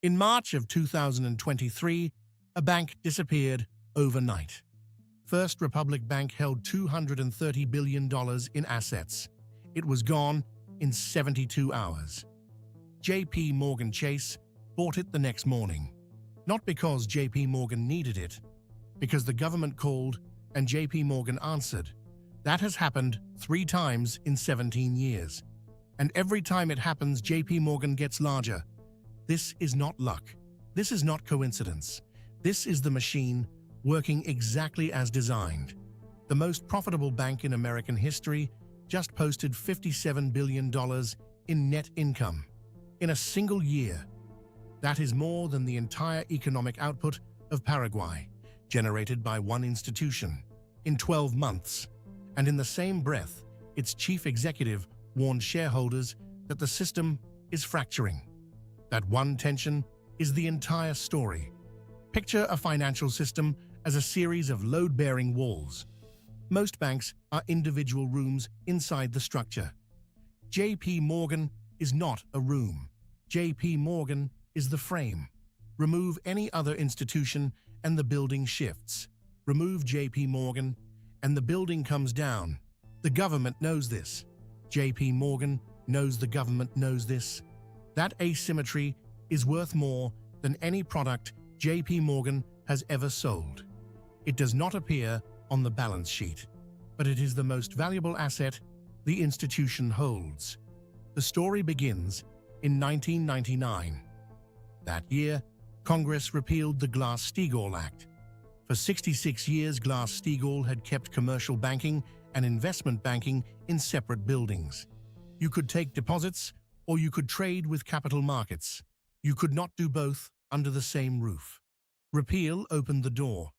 In March of 2023, a bank disappeared overnight. First Republic Bank held $230 billion in assets. It was gone in 72 hours. JPMorgan Chase bought it the next morning. Not because JPMorgan needed it, because the government called and JPMorgan answered. That has happened 3 times in 17 years. And every time it happens, JPMorgan gets larger. This is not luck. This is not coincidence. This is the machine working exactly as designed. The most profitable bank in American history just posted $57 billion in net income in a single year. That is more than the entire economic output of Paraguay, generated by one institution, in 12 months. And in the same breath, its chief executive warned shareholders that the system is fracturing. That one tension is the entire story. Picture a financial system as a series of load-bearing walls. Most banks are individual rooms inside the structure. JPMorgan is not a room. JPMorgan is the frame. Remove any other institution and the building shifts. Remove JPMorgan and the building comes down. The government knows this. JPMorgan knows the government knows this. That asymmetry is worth more than any product JPMorgan has ever sold. It does not appear on the balance sheet, but it is the most valuable asset the institution holds. The story begins in 1999. That year, Congress repealed the Glass-Steagall Act. For 66 years, Glass-Steagall had kept commercial banking and investment banking in separate buildings. You could take deposits or you could trade with capital markets. You could not do both under the same roof. Repeal opened the door.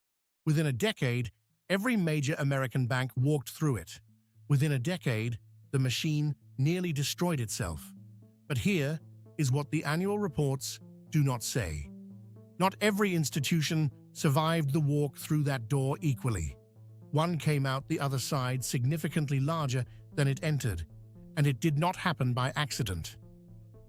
Within a decade, every major American bank walked through it. Within a decade, the machine nearly destroyed itself. But here is what the annual reports do not say. Not every institution survived the walk through that door equally. One came out the other side significantly larger than it entered, and it did not happen by accident.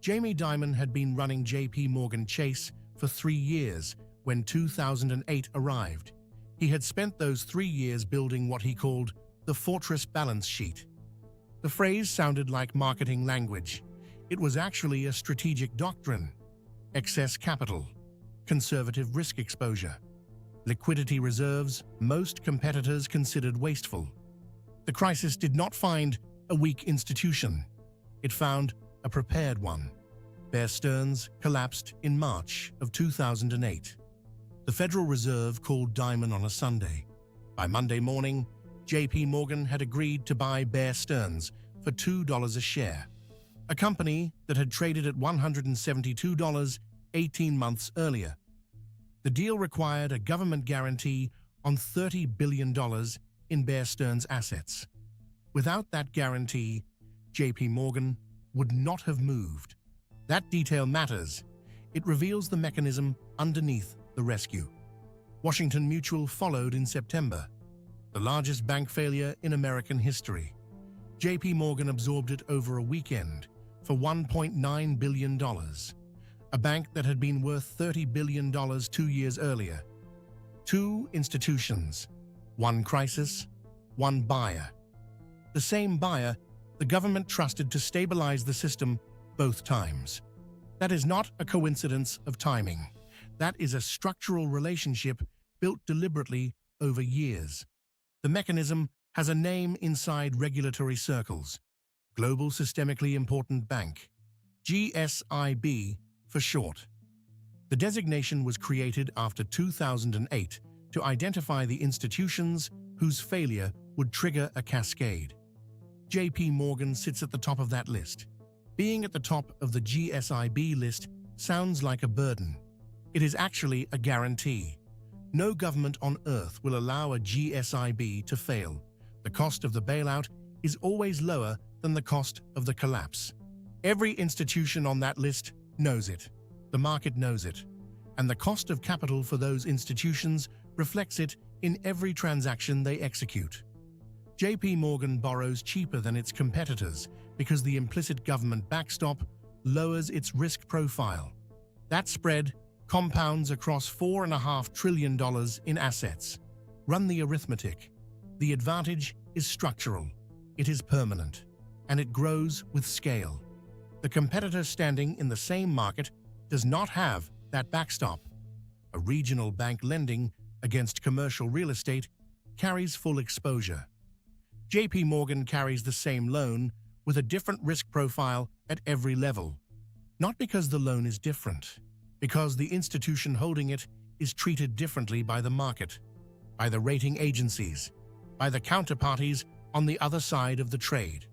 Jamie Dimon had been running JPMorgan Chase for 3 years when 2008 arrived. He had spent those 3 years building what he called the Fortress Balance Sheet. The phrase sounded like marketing language. It was actually a strategic doctrine. Excess capital, conservative risk exposure, liquidity reserves most competitors considered wasteful. The crisis did not find a weak institution. It found a prepared one. Bear Stearns collapsed in March of 2008. The Federal Reserve called Dimon on a Sunday. By Monday morning, JPMorgan had agreed to buy Bear Stearns for $2 a share, a company that had traded at $172 18 months earlier. The deal required a government guarantee on $30 billion in Bear Stearns assets. Without that guarantee, JPMorgan would not have moved. That detail matters. It reveals the mechanism underneath the rescue. Washington Mutual followed in September, the largest bank failure in American history. JPMorgan absorbed it over a weekend for $1.9 billion, a bank that had been worth $30 billion 2 years earlier. 2 institutions, 1 crisis, 1 buyer. The same buyer the government trusted to stabilize the system both times. That is not a coincidence of timing. That is a structural relationship built deliberately over years. The mechanism has a name inside regulatory circles: Global Systemically Important Bank, GSIB for short. The designation was created after 2008 to identify the institutions whose failure would trigger a cascade. JPMorgan sits at the top of that list. Being at the top of the GSIB list sounds like a burden. It is actually a guarantee. No government on earth will allow a GSIB to fail. The cost of the bailout is always lower than the cost of the collapse. Every institution on that list knows it. The market knows it. And the cost of capital for those institutions reflects it in every transaction they execute. JPMorgan borrows cheaper than its competitors because the implicit government backstop lowers its risk profile. That spread compounds across $4.5 trillion in assets. Run the arithmetic. The advantage is structural, it is permanent, and it grows with scale. The competitor standing in the same market does not have that backstop. A regional bank lending against commercial real estate carries full exposure. JPMorgan carries the same loan with a different risk profile at every level. Not because the loan is different, because the institution holding it is treated differently by the market, by the rating agencies, by the counterparties on the other side of the trade.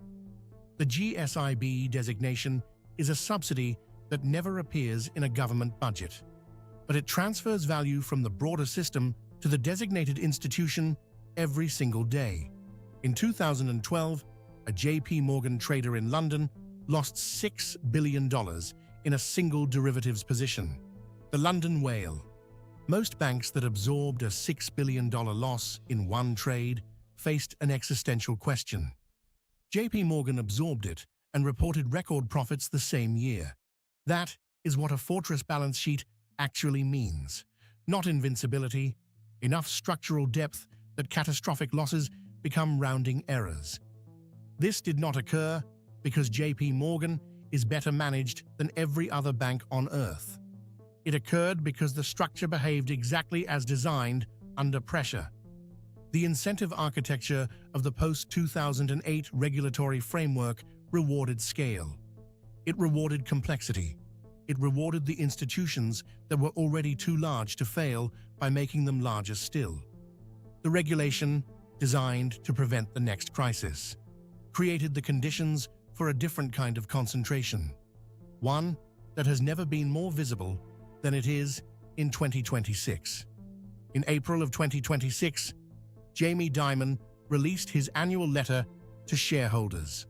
The GSIB designation is a subsidy that never appears in a government budget, but it transfers value from the broader system to the designated institution every single day. In 2012, a JPMorgan trader in London lost $6 billion in a single derivatives position, the London whale. Most banks that absorbed a $6 billion loss in one trade faced an existential question. JPMorgan absorbed it and reported record profits the same year. That is what a fortress balance sheet actually means. Not invincibility, enough structural depth that catastrophic losses become rounding errors. This did not occur because JPMorgan is better managed than every other bank on earth. It occurred because the structure behaved exactly as designed under pressure. The incentive architecture of the post-2008 regulatory framework rewarded scale. It rewarded complexity. It rewarded the institutions that were already too large to fail by making them larger still. The regulation, designed to prevent the next crisis, created the conditions for a different kind of concentration, one that has never been more visible than it is in 2026. In April of 2026, Jamie Dimon released his annual letter to shareholders.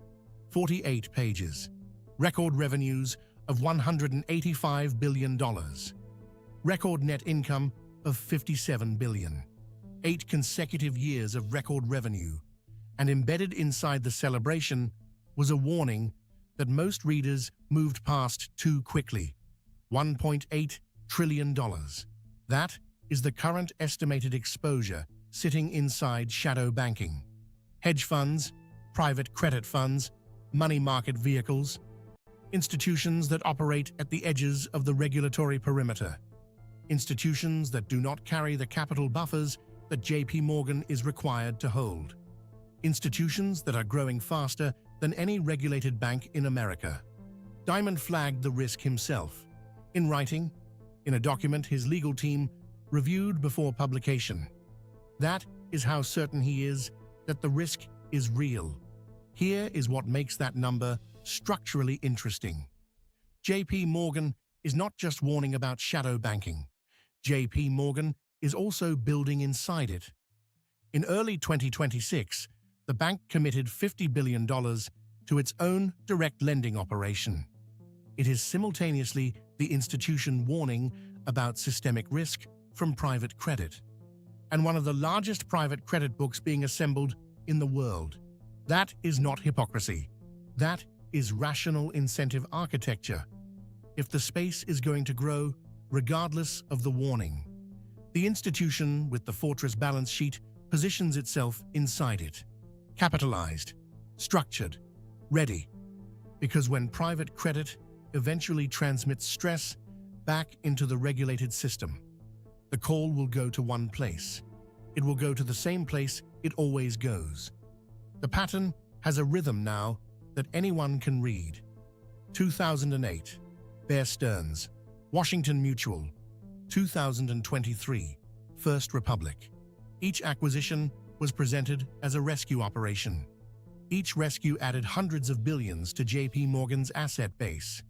48 pages. Record revenues of $185 billion. Record net income of $57 billion. 8 consecutive years of record revenue. And embedded inside the celebration was a warning that most readers moved past too quickly. $1.8 trillion. That is the current estimated exposure sitting inside shadow banking. Hedge funds, private credit funds, money market vehicles, institutions that operate at the edges of the regulatory perimeter, institutions that do not carry the capital buffers that JPMorgan is required to hold, institutions that are growing faster than any regulated bank in America. Dimon flagged the risk himself, in writing, in a document his legal team reviewed before publication. That is how certain he is that the risk is real. Here is what makes that number structurally interesting. JPMorgan is not just warning about shadow banking. JPMorgan is also building inside it. In early 2026, the bank committed $50 billion to its own direct lending operation. It is simultaneously the institution warning about systemic risk from private credit, and one of the largest private credit books being assembled in the world. That is not hypocrisy. That is rational incentive architecture. If the space is going to grow, regardless of the warning, the institution with the fortress balance sheet positions itself inside it, capitalized, structured, ready. Because when private credit eventually transmits stress back into the regulated system, the call will go to one place. It will go to the same place it always goes. The pattern has a rhythm now that anyone can read. 2008, Bear Stearns, Washington Mutual. 2023, First Republic. Each acquisition was presented as a rescue operation. Each rescue added hundreds of billions to JPMorgan's asset base.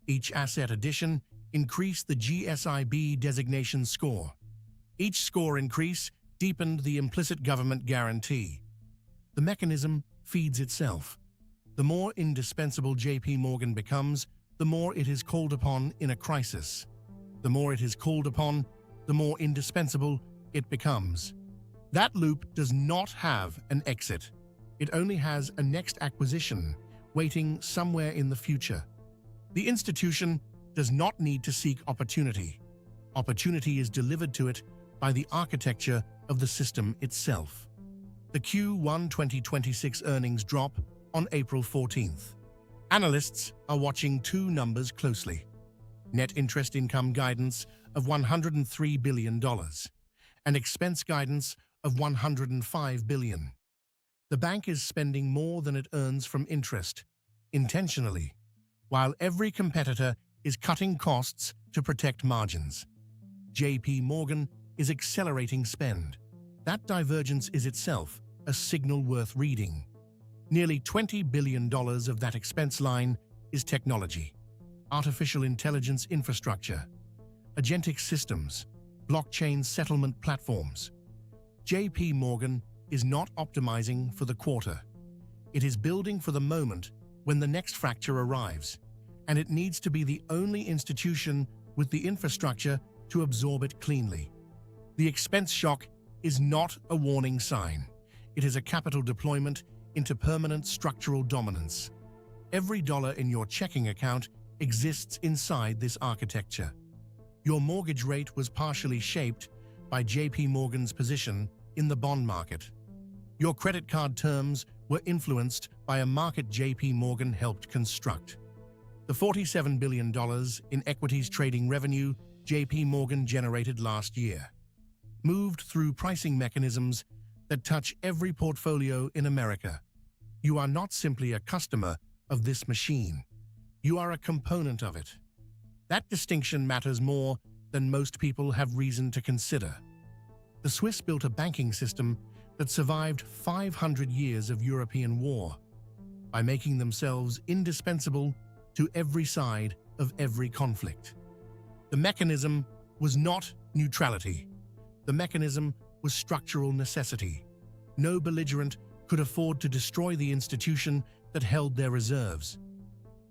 Each asset addition increased the GSIB designation score. Each score increase deepened the implicit government guarantee. The mechanism feeds itself. The more indispensable JPMorgan becomes, the more it is called upon in a crisis. The more it is called upon, the more indispensable it becomes. That loop does not have an exit. It only has a next acquisition waiting somewhere in the future. The institution does not need to seek opportunity. Opportunity is delivered to it by the architecture of the system itself. The Q1 2026 earnings drop on April 14th. Analysts are watching two numbers closely: net interest income guidance of $103 billion and expense guidance of $105 billion. The bank is spending more than it earns from interest, intentionally, while every competitor is cutting costs to protect margins. JPMorgan is accelerating spend. That divergence is itself a signal worth reading. Nearly $20 billion of that expense line is technology, artificial intelligence infrastructure, agentic systems, blockchain settlement platforms. JPMorgan is not optimizing for the quarter. It is building for the moment when the next fracture arrives, and it needs to be the only institution with the infrastructure to absorb it cleanly. The expense shock is not a warning sign. It is a capital deployment into permanent structural dominance. Every dollar in your checking account exists inside this architecture. Your mortgage rate was partially shaped by JPMorgan's position in the bond market. Your credit card terms were influenced by a market JPMorgan helped construct. The $47 billion in equities trading revenue JPMorgan generated last year moved through pricing mechanisms that touch every portfolio in America. You are not simply a customer of this machine. You are a component of it. That distinction matters more than most people have reason to consider. The Swiss built a banking system that survived 500 years of European war by making themselves indispensable to every side of every conflict. The mechanism was not neutrality. The mechanism was structural necessity. No belligerent could afford to destroy the institution that held their reserves.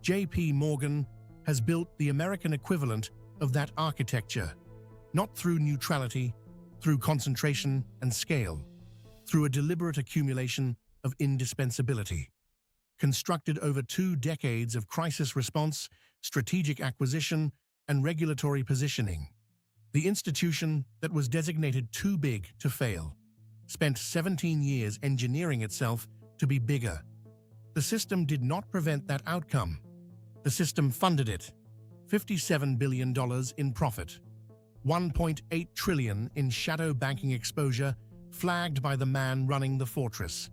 JPMorgan has built the American equivalent of that architecture, not through neutrality, through concentration and scale, through a deliberate accumulation of indispensability. Constructed over 2 decades of crisis response, strategic acquisition, and regulatory positioning, the institution that was designated too big to fail spent 17 years engineering itself to be bigger. The system did not prevent that outcome. The system funded it. $57 billion in profit, $1.8 trillion in shadow banking exposure flagged by the man running the fortress,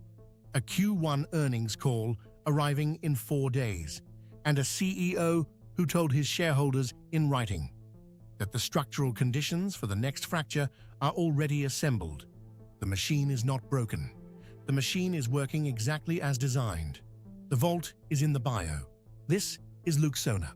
a Q1 earnings call arriving in 4 days, and a CEO who told his shareholders in writing that the structural conditions for the next fracture are already assembled. The machine is not broken. The machine is working exactly as designed. The vault is in the bio. This is Luxona.